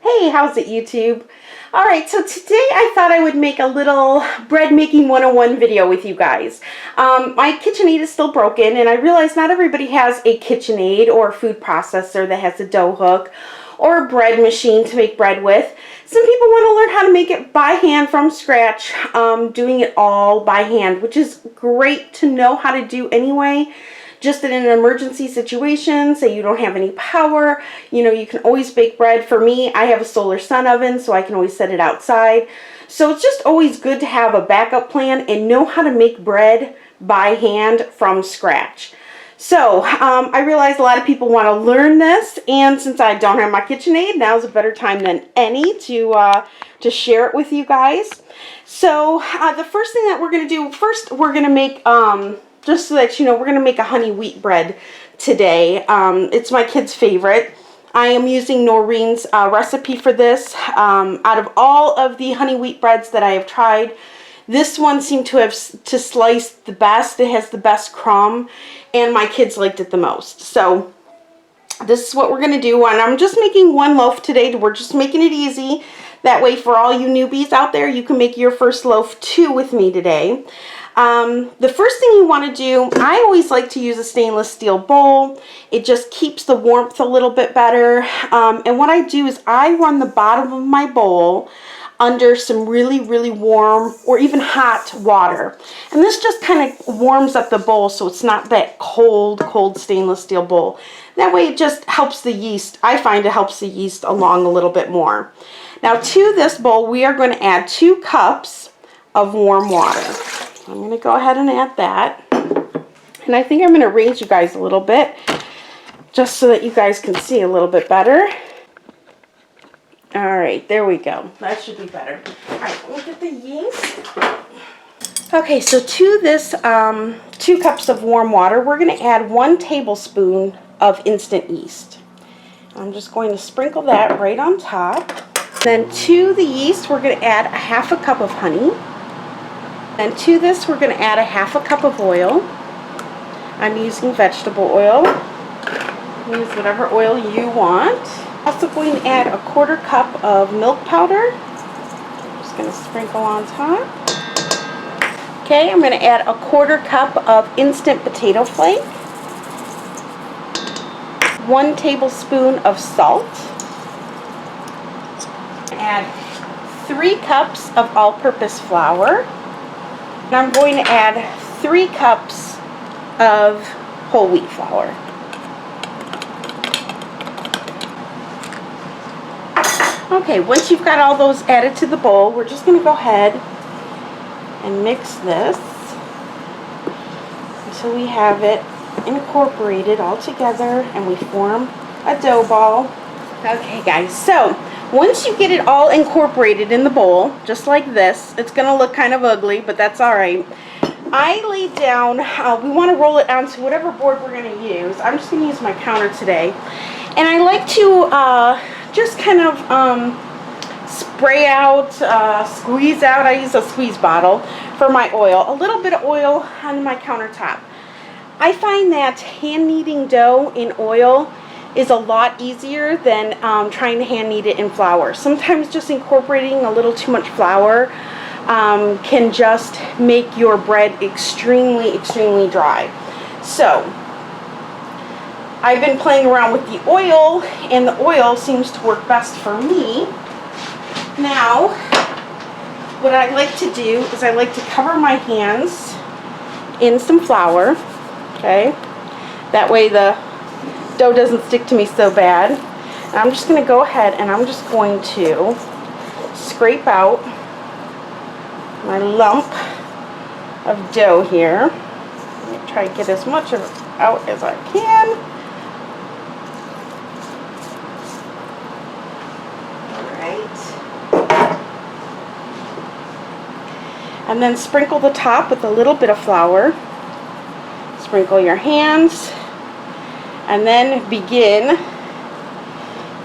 Hey, how's it, YouTube? Alright, so today I thought I would make a little bread making 101 video with you guys. My KitchenAid is still broken, and I realize not everybody has a KitchenAid or a food processor that has a dough hook or a bread machine to make bread with. Some people want to learn how to make it by hand from scratch, doing it all by hand, which is great to know how to do anyway. Just in an emergency situation, say you don't have any power, you can always bake bread. For me, I have a solar sun oven, so I can always set it outside. So it's just always good to have a backup plan and know how to make bread by hand from scratch. So I realize a lot of people want to learn this, and since I don't have my KitchenAid, now's a better time than any to share it with you guys. So the first thing that we're going to do, first we're going to make just so that you know, we're going to make a honey wheat bread today. It's my kid's favorite. I am using Noreen's recipe for this. Out of all of the honey wheat breads that I have tried, this one seemed to have slice the best. It has the best crumb, and my kids liked it the most. So this is what we're going to do, and I'm just making one loaf today. We're just making it easy. That way, for all you newbies out there, you can make your first loaf too with me today. The first thing you want to do, I always like to use a stainless steel bowl. It just keeps the warmth a little bit better. And what I do is I run the bottom of my bowl under some really, really warm or even hot water. And this just kind of warms up the bowl so it's not that cold stainless steel bowl. That way it just helps the yeast. I find it helps the yeast along a little bit more. Now to this bowl, we are going to add 2 cups of warm water. I'm going to go ahead and add that. And I think I'm going to raise you guys a little bit just so that you guys can see a little bit better. Alright, there we go. That should be better. Alright, let me get the yeast. Okay, so to this 2 cups of warm water, we're going to add 1 tablespoon of instant yeast. I'm just going to sprinkle that right on top. Then to the yeast, we're going to add 1/2 cup of honey. And to this, we're going to add 1/2 cup of oil. I'm using vegetable oil. Use whatever oil you want. Also going to add 1/4 cup of milk powder. I'm just going to sprinkle on top. Okay, I'm going to add 1/4 cup of instant potato flake. 1 tablespoon of salt. Add 3 cups of all-purpose flour. And I'm going to add 3 cups of whole wheat flour. Okay, once you've got all those added to the bowl, we're just going to go ahead and mix this until we have it incorporated all together and we form a dough ball. Okay guys, so once you get it all incorporated in the bowl, just like this, it's going to look kind of ugly, but that's alright. I laid down, we want to roll it onto whatever board we're going to use. I'm just going to use my counter today. And I like to just kind of spray out, squeeze out. I use a squeeze bottle for my oil. A little bit of oil on my countertop. I find that hand kneading dough in oil is a lot easier than trying to hand knead it in flour. Sometimes just incorporating a little too much flour can just make your bread extremely dry. So I've been playing around with the oil, and the oil seems to work best for me. Now what I like to do is I like to cover my hands in some flour. Okay, that way the dough doesn't stick to me so bad. And I'm just going to go ahead and I'm just going to scrape out my lump of dough here. Let me try to get as much of it out as I can. Alright. And then sprinkle the top with a little bit of flour. Sprinkle your hands. And then begin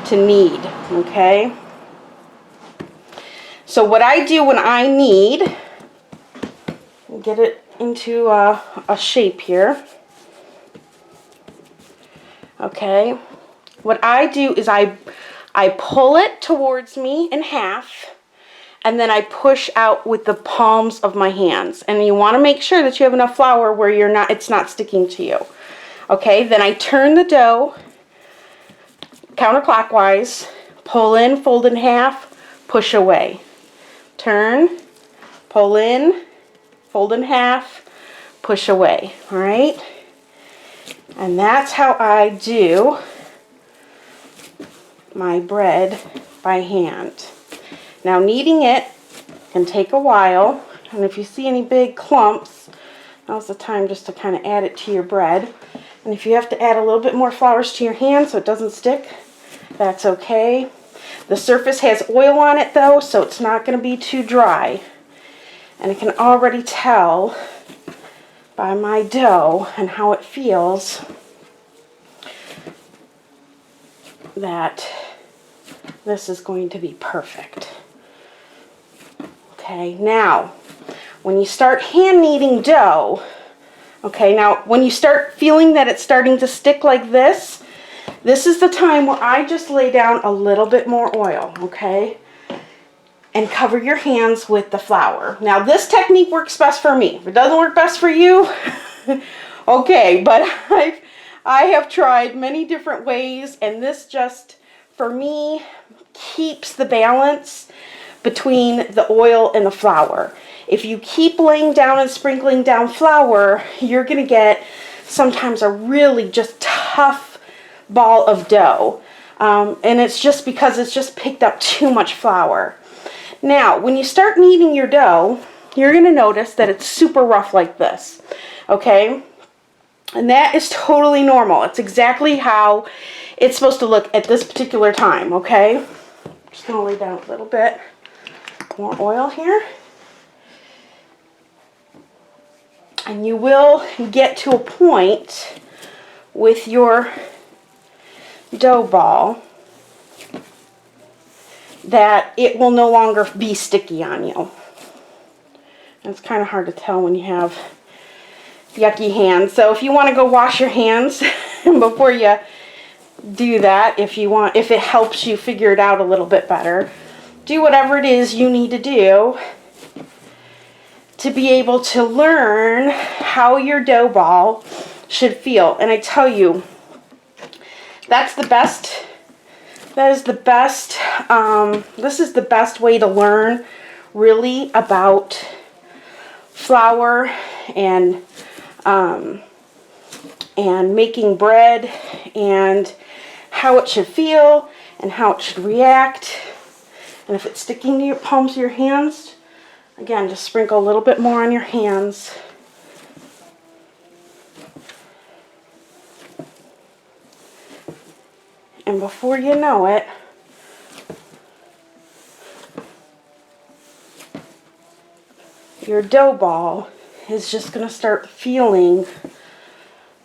to knead, okay? So what I do when I knead, get it into a shape here, okay? What I do is I I pull it towards me in half, and then I push out with the palms of my hands. And you want to make sure that you have enough flour where it's not sticking to you. Okay, then I turn the dough counterclockwise, pull in, fold in half, push away. Turn, pull in, fold in half, push away. All right? And that's how I do my bread by hand. Now, kneading it can take a while, and if you see any big clumps, now's the time just to kind of add it to your bread. And if you have to add a little bit more flours to your hand so it doesn't stick, that's okay. The surface has oil on it though, so it's not going to be too dry. And I can already tell by my dough and how it feels that this is going to be perfect. Okay, now when you start hand kneading dough, okay, now when you start feeling that it's starting to stick like this is the time where I just lay down a little bit more oil, okay? And cover your hands with the flour. Now this technique works best for me. If it doesn't work best for you, okay, but I have tried many different ways, and this just, for me, keeps the balance between the oil and the flour. If you keep laying down and sprinkling down flour, you're going to get sometimes a really just tough ball of dough. And it's just because it's just picked up too much flour. Now, when you start kneading your dough, you're going to notice that it's super rough like this. Okay? And that is totally normal. It's exactly how it's supposed to look at this particular time. Okay? Just going to lay down a little bit more oil here. And you will get to a point with your dough ball that it will no longer be sticky on you. And it's kind of hard to tell when you have yucky hands. So if you want to go wash your hands before you do that, if it helps you figure it out a little bit better, do whatever it is you need to do to be able to learn how your dough ball should feel. And I tell you, that's the best. That is the best. This is the best way to learn really about flour and making bread and how it should feel and how it should react. And if it's sticking to your palms of your hands, again, just sprinkle a little bit more on your hands. And before you know it, your dough ball is just going to start feeling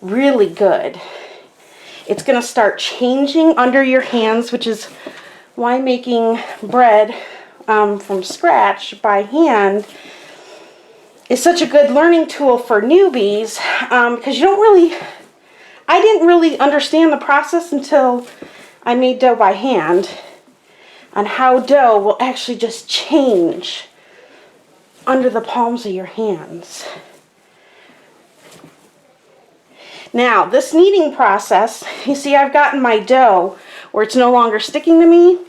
really good. It's going to start changing under your hands, which is why making bread from scratch by hand is such a good learning tool for newbies, because I didn't really understand the process until I made dough by hand, on how dough will actually just change under the palms of your hands. Now, this kneading process, you see I've gotten my dough where it's no longer sticking to me,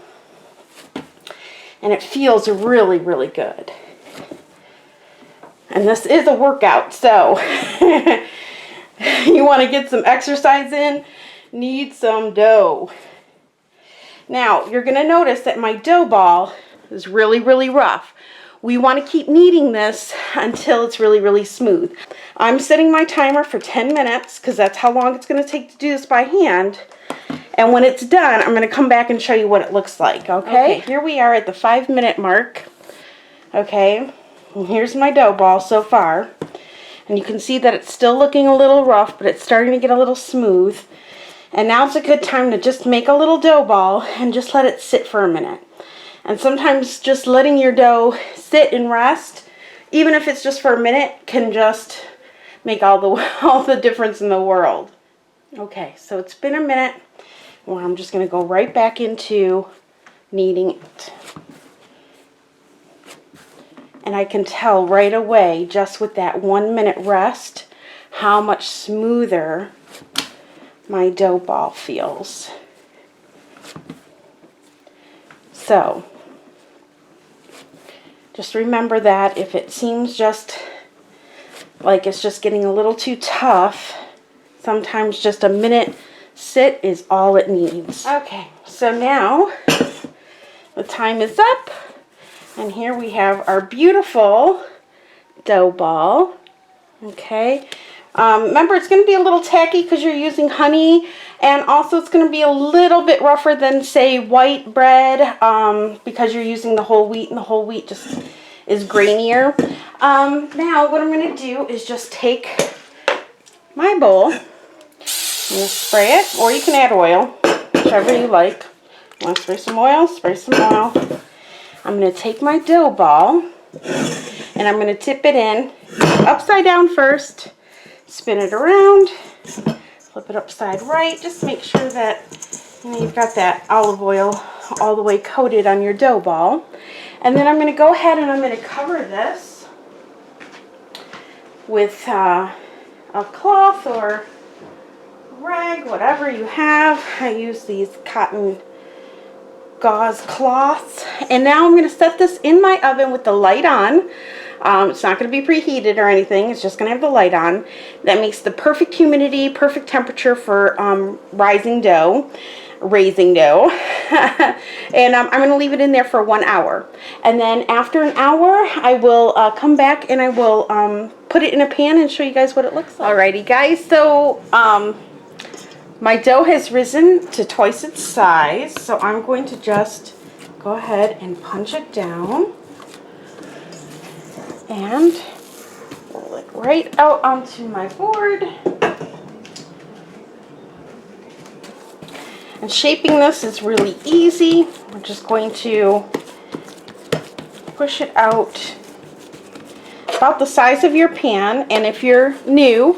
and it feels really, really good. And this is a workout, so you want to get some exercise in, knead some dough. Now, you're going to notice that my dough ball is really, really rough. We want to keep kneading this until it's really, really smooth. I'm setting my timer for 10 minutes because that's how long it's going to take to do this by hand. And when it's done, I'm going to come back and show you what it looks like, okay? Here we are at the 5-minute mark, okay? And here's my dough ball so far. And you can see that it's still looking a little rough, but it's starting to get a little smooth. And now's a good time to just make a little dough ball and just let it sit for a minute. And sometimes just letting your dough sit and rest, even if it's just for a minute, can just make all the difference in the world. Okay, so it's been a minute. Well, I'm just going to go right back into kneading it. And I can tell right away, just with that 1 minute rest, how much smoother my dough ball feels. So, just remember that if it seems just like it's just getting a little too tough, sometimes just a minute sit is all it needs. Okay, so now the time is up, and here we have our beautiful dough ball. Okay, remember it's going to be a little tacky because you're using honey, and also it's going to be a little bit rougher than, say, white bread, because you're using the whole wheat, and the whole wheat just is grainier. Now what I'm going to do is just take my bowl, I'm going to spray it, or you can add oil, whichever you like. You want to spray some oil? Spray some oil. I'm going to take my dough ball, and I'm going to tip it in upside down first, spin it around, flip it upside right. Just make sure that you've got that olive oil all the way coated on your dough ball. And then I'm going to go ahead and I'm going to cover this with a cloth or rag, whatever you have. I use these cotton gauze cloths. And now I'm going to set this in my oven with the light on. It's not going to be preheated or anything. It's just going to have the light on. That makes the perfect humidity, perfect temperature for raising dough. And I'm going to leave it in there for 1 hour. And then after an hour, I will come back and I will put it in a pan and show you guys what it looks like. Alrighty guys, so my dough has risen to twice its size. So I'm going to just go ahead and punch it down and roll it right out onto my board. And shaping this is really easy. We're just going to push it out about the size of your pan. And if you're new,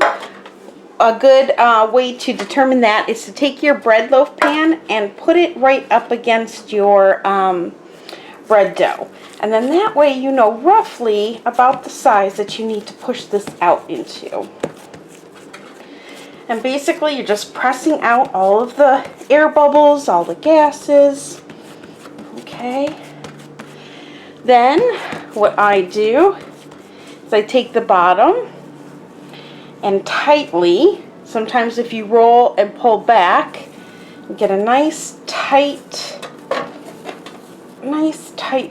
a good way to determine that is to take your bread loaf pan and put it right up against your bread dough. And then that way you know roughly about the size that you need to push this out into. And basically you're just pressing out all of the air bubbles, all the gases. Okay. Then what I do is I take the bottom and tightly, sometimes if you roll and pull back, you get a nice tight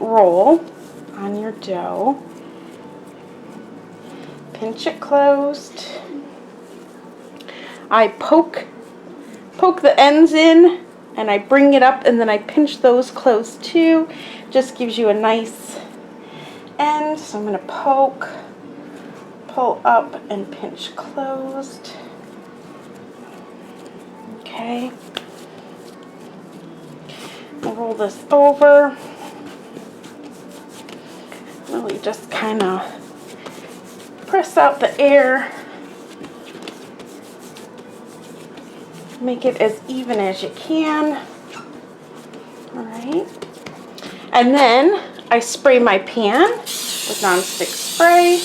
roll on your dough. Pinch it closed. I poke the ends in and I bring it up, and then I pinch those closed too. Just gives you a nice end. So I'm going to poke, pull up, and pinch closed. Okay. I'll roll this over. Really just kind of press out the air. Make it as even as you can. Alright. And then I spray my pan with nonstick spray.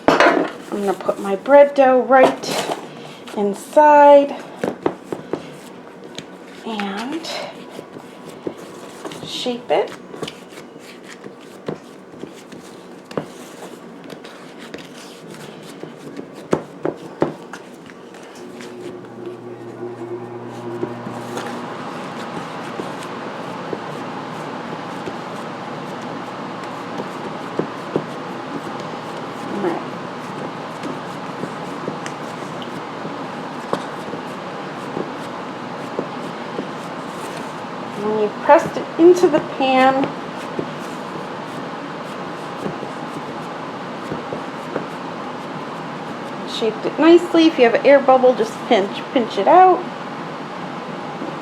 I'm going to put my bread dough right inside and shape it. When you've pressed it into the pan, shaped it nicely. If you have an air bubble, just pinch it out.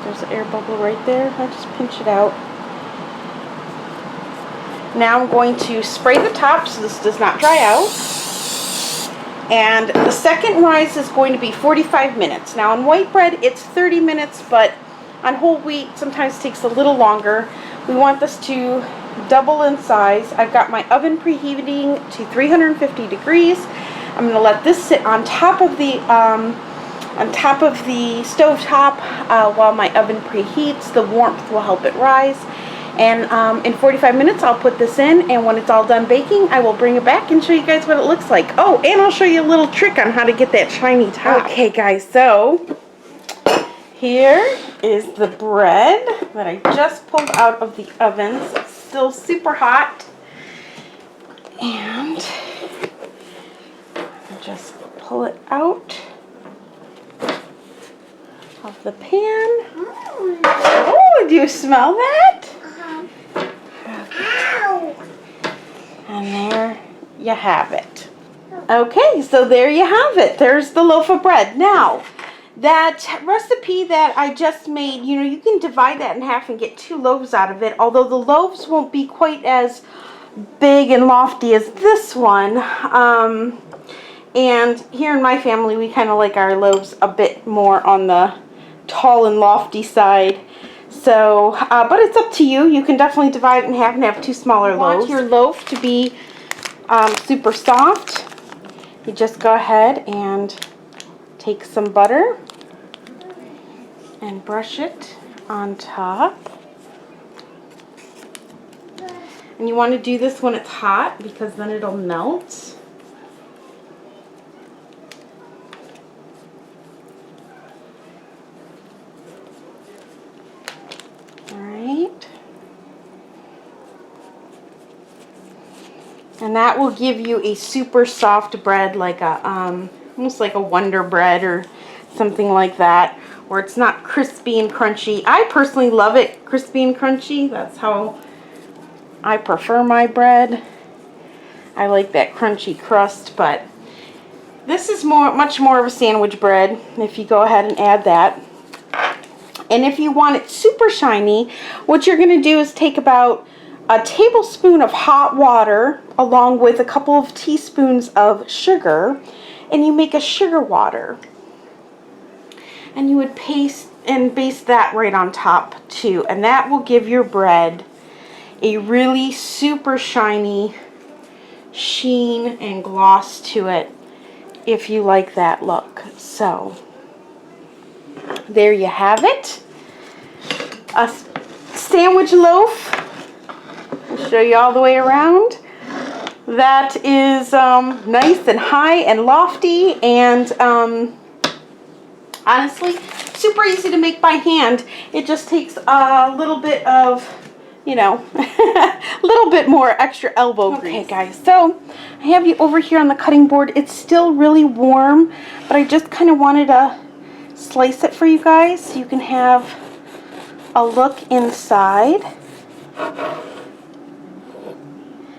There's an air bubble right there. I just pinch it out. Now I'm going to spray the top so this does not dry out. And the second rise is going to be 45 minutes. Now on white bread it's 30 minutes, but On whole wheat, sometimes takes a little longer. We want this to double in size. I've got my oven preheating to 350 degrees. I'm going to let this sit on top of the stove top while my oven preheats. The warmth will help it rise. And in 45 minutes, I'll put this in, and when it's all done baking, I will bring it back and show you guys what it looks like. Oh, and I'll show you a little trick on how to get that shiny top. Okay, guys, so here is the bread that I just pulled out of the oven. So it's still super hot. And I'll just pull it out of the pan. Oh, do you smell that? And there you have it. Okay, so there you have it. There's the loaf of bread. Now, that recipe that I just made, you know, you can divide that in half and get 2 loaves out of it, although the loaves won't be quite as big and lofty as this one. And here in my family, we kind of like our loaves a bit more on the tall and lofty side. So, but it's up to you. You can definitely divide it in half and have 2 smaller loaves. You want your loaf to be super soft. You just go ahead and take some butter and brush it on top. And you want to do this when it's hot because then it'll melt. And that will give you a super soft bread, like a almost like a Wonder Bread or something like that, where it's not crispy and crunchy. I personally love it crispy and crunchy. That's how I prefer my bread. I like that crunchy crust, but this is much more of a sandwich bread if you go ahead and add that. And if you want it super shiny, what you're going to do is take about a tablespoon of hot water along with a couple of teaspoons of sugar, and you make a sugar water. And you would paste and baste that right on top too, and that will give your bread a really super shiny sheen and gloss to it if you like that look. So there you have it, a sandwich loaf. I'll show you all the way around. That is nice and high and lofty, and honestly super easy to make by hand. It just takes a little bit of, you know, a little bit more extra elbow grease. Okay guys, so I have you over here on the cutting board. It's still really warm, but I just kind of wanted to slice it for you guys so you can have a look inside.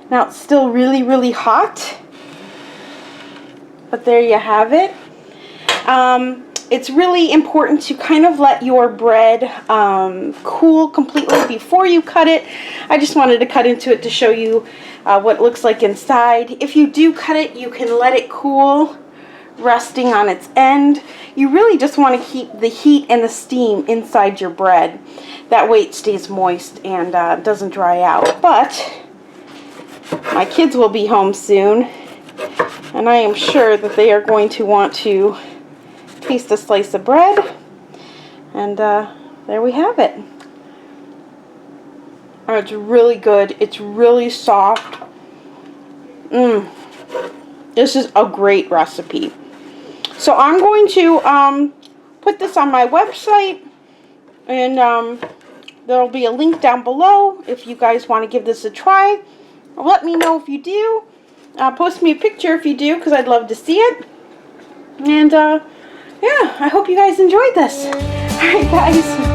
Now it's still really, really hot, but there you have it. It's really important to kind of let your bread cool completely before you cut it. I just wanted to cut into it to show you what it looks like inside. If you do cut it, you can let it cool, resting on its end. You really just want to keep the heat and the steam inside your bread. That way it stays moist and doesn't dry out. But my kids will be home soon, and I am sure that they are going to want to taste a slice of bread. And there we have it. Oh, it's really good. It's really soft. This is a great recipe. So I'm going to put this on my website, and there'll be a link down below if you guys want to give this a try. Let me know if you do. Post me a picture if you do, because I'd love to see it. And yeah, I hope you guys enjoyed this. Alright guys.